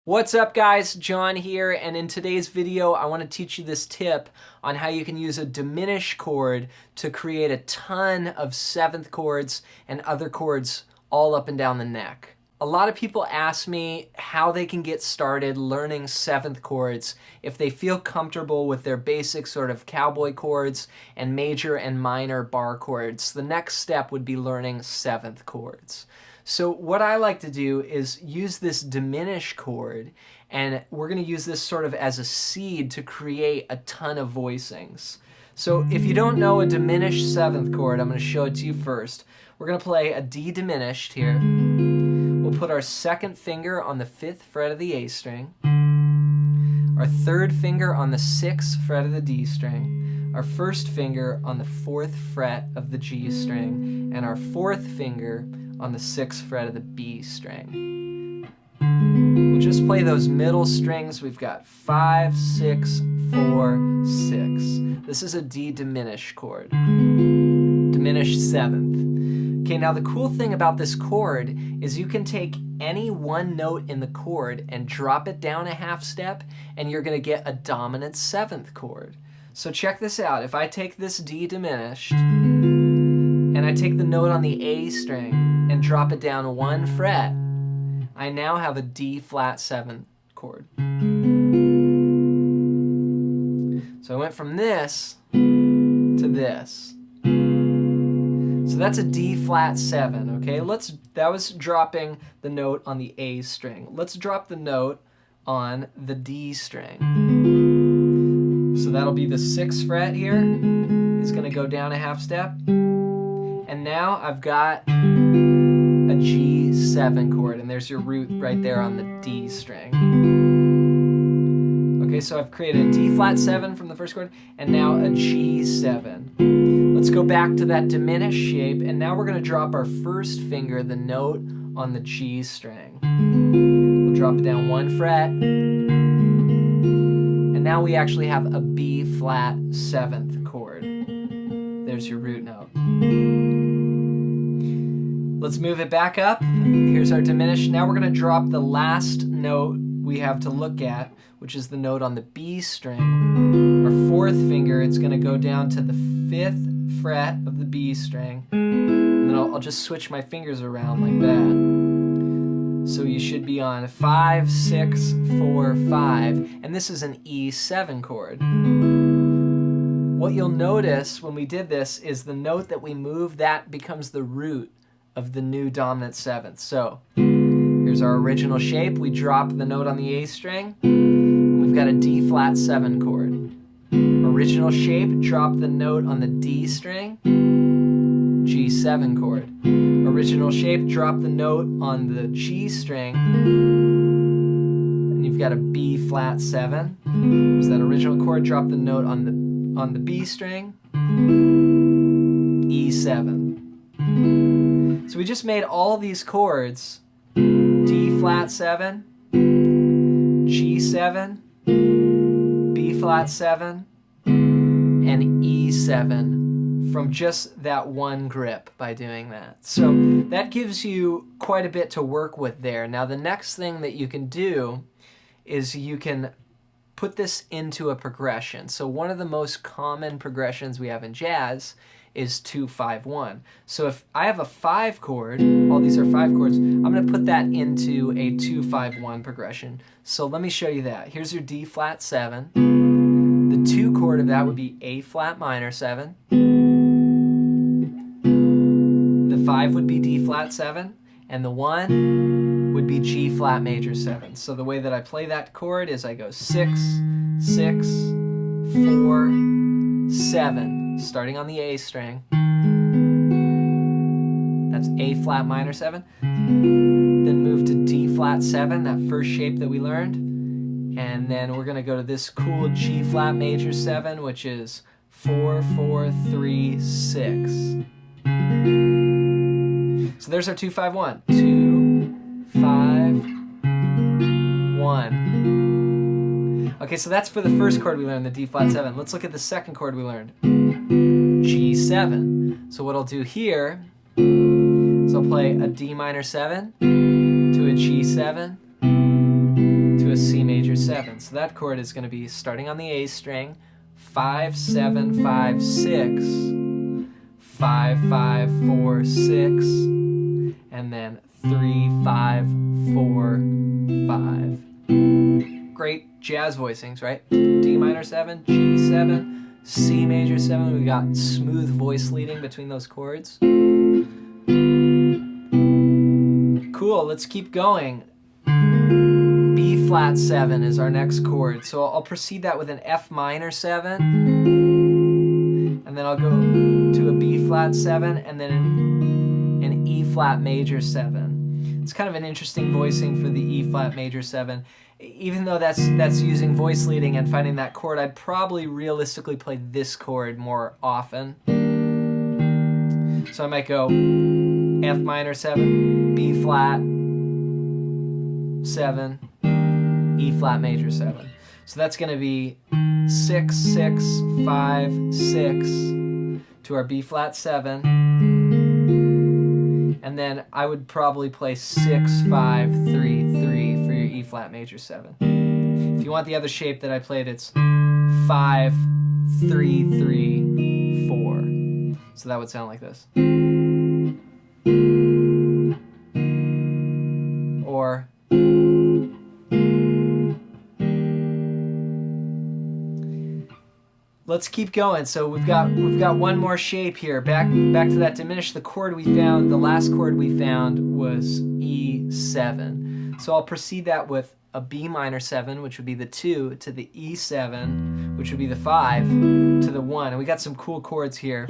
What's up guys, John here, and in today's video I want to teach you this tip on how you can use a diminished chord to create a ton of seventh chords and other chords all up and down the neck. A lot of people ask me how they can get started learning seventh chords if they feel comfortable with their basic sort of cowboy chords and major and minor bar chords. The next step would be learning seventh chords. So what I like to do is use this diminished chord, and we're going to use this sort of as a seed to create a ton of voicings. So if you don't know a diminished seventh chord, I'm going to show it to you first. We're going to play a D diminished here. We'll put our second finger on the 5th fret of the A string, our third finger on the 6th fret of the D string, our first finger on the 4th fret of the G string, and our fourth finger on the 6th fret of the B string. We'll just play those middle strings. We've got 5, 6, 4, 6. This is a D diminished chord. Diminished seventh. Okay, now the cool thing about this chord is you can take any one note in the chord and drop it down a half step, and you're going to get a dominant seventh chord. So check this out. If I take this D diminished, and I take the note on the A string and drop it down one fret, I now have a D flat 7 chord. So I went from this to this. So that's a D flat 7, okay? That was dropping the note on the A string. Let's drop the note on the D string. So that'll be the 6th fret here. It's going to go down a half step. And now I've got a G7 chord, and there's your root right there on the D string. Okay, so I've created a D flat 7 from the first chord, and now a G7. Let's go back to that diminished shape, and now we're going to drop our first finger, the note on the G string. We'll drop it down one fret, and now we actually have a B flat 7th chord. There's your root note. Let's move it back up. Here's our diminished. Now we're going to drop the last note we have to look at, which is the note on the B string. Our fourth finger, it's going to go down to the 5th fret of the B string. And then I'll just switch my fingers around like that. So you should be on 5, 6, 4, 5. And this is an E7 chord. What you'll notice when we did this is the note that we move, that becomes the root of the new dominant seventh. So here's our original shape. We drop the note on the A string, and we've got a D flat 7 chord. Original shape, drop the note on the D string, G7 chord. Original shape, drop the note on the G string, and you've got a B flat 7. There's that original chord, drop the note on the B string, E7. So we just made all these chords, D flat 7, G7, B flat 7, and E7 from just that one grip by doing that. So that gives you quite a bit to work with there. Now the next thing that you can do is you can put this into a progression. So one of the most common progressions we have in jazz is 2-5-1. So if I have a 5 chord, all these are 5 chords, I'm going to put that into a 2-5-1 progression. So let me show you that. Here's your D flat 7. The 2 chord of that would be A flat minor 7. The 5 would be D flat 7, and the 1 would be G flat major 7. So the way that I play that chord is I go 6, 6, 4, 7. Starting on the A string. That's A flat minor 7. Then move to D flat 7, that first shape that we learned. And then we're going to go to this cool G flat major 7, which is 4, 4, 3, 6. So there's our 2-5-1. 2, 5, 1. Okay, so that's for the first chord we learned, the D flat 7. Let's look at the second chord we learned. G7. So what I'll do here is I'll play a D minor 7 to a G7 to 7. So that chord is going to be starting on the A string, 5, 7, 5, 6, 5, 5, 4, 6, and then 3, 5, 4, 5. Great jazz voicings, right? D minor 7, G 7, C major 7. We got smooth voice leading between those chords. Cool, let's keep going. B flat 7 is our next chord. So I'll precede that with an F minor 7. And then I'll go to a B flat 7 and then an E flat major 7. It's kind of an interesting voicing for the E flat major 7. Even though that's using voice leading and finding that chord, I'd probably realistically play this chord more often. So I might go F minor 7, B flat 7, E flat major 7. So that's going to be 6, 6, 5, 6 to our B flat 7. And then I would probably play 6, 5, 3, 3 for your E flat major 7. If you want the other shape that I played, it's 5, 3, 3, 4. So that would sound like this. Or let's keep going. So we've got one more shape here. Back to that diminished. The chord we found, the last chord we found was E7. So I'll precede that with a B minor 7, which would be the 2, to the E7, which would be the 5, to the 1. And we got some cool chords here.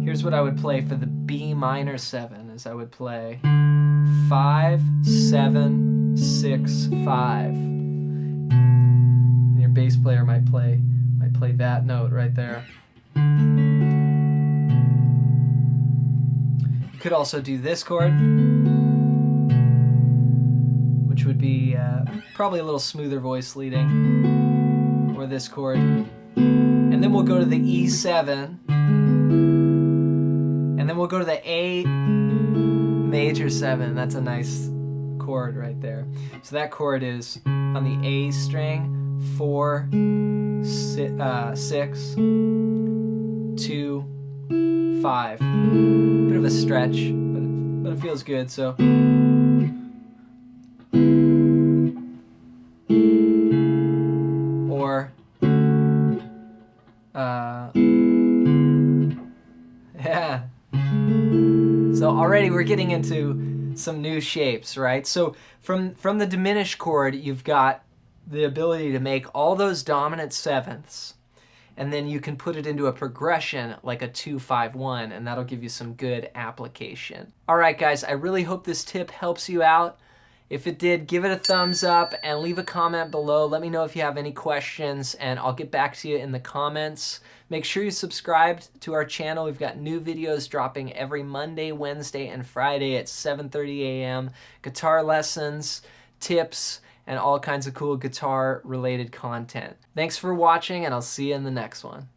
Here's what I would play for the B minor 7, is I would play 5, 7, 6, 5. And your bass player might play that note right there. You could also do this chord, which would be probably a little smoother voice leading, or this chord. And then we'll go to the E7, and then we'll go to the A major 7. That's a nice chord right there. So that chord is on the A string, 4, 6, 2, 5. Bit of a stretch, but it feels good. So or yeah. So already we're getting into some new shapes, right? So from the diminished chord, you've got the ability to make all those dominant sevenths, and then you can put it into a progression like a 2-5-1, and that'll give you some good application. All right, guys, I really hope this tip helps you out. If it did, give it a thumbs up and leave a comment below. Let me know if you have any questions, and I'll get back to you in the comments. Make sure you subscribe to our channel. We've got new videos dropping every Monday, Wednesday, and Friday at 7:30 a.m. Guitar lessons, tips, and all kinds of cool guitar-related content. Thanks for watching, and I'll see you in the next one.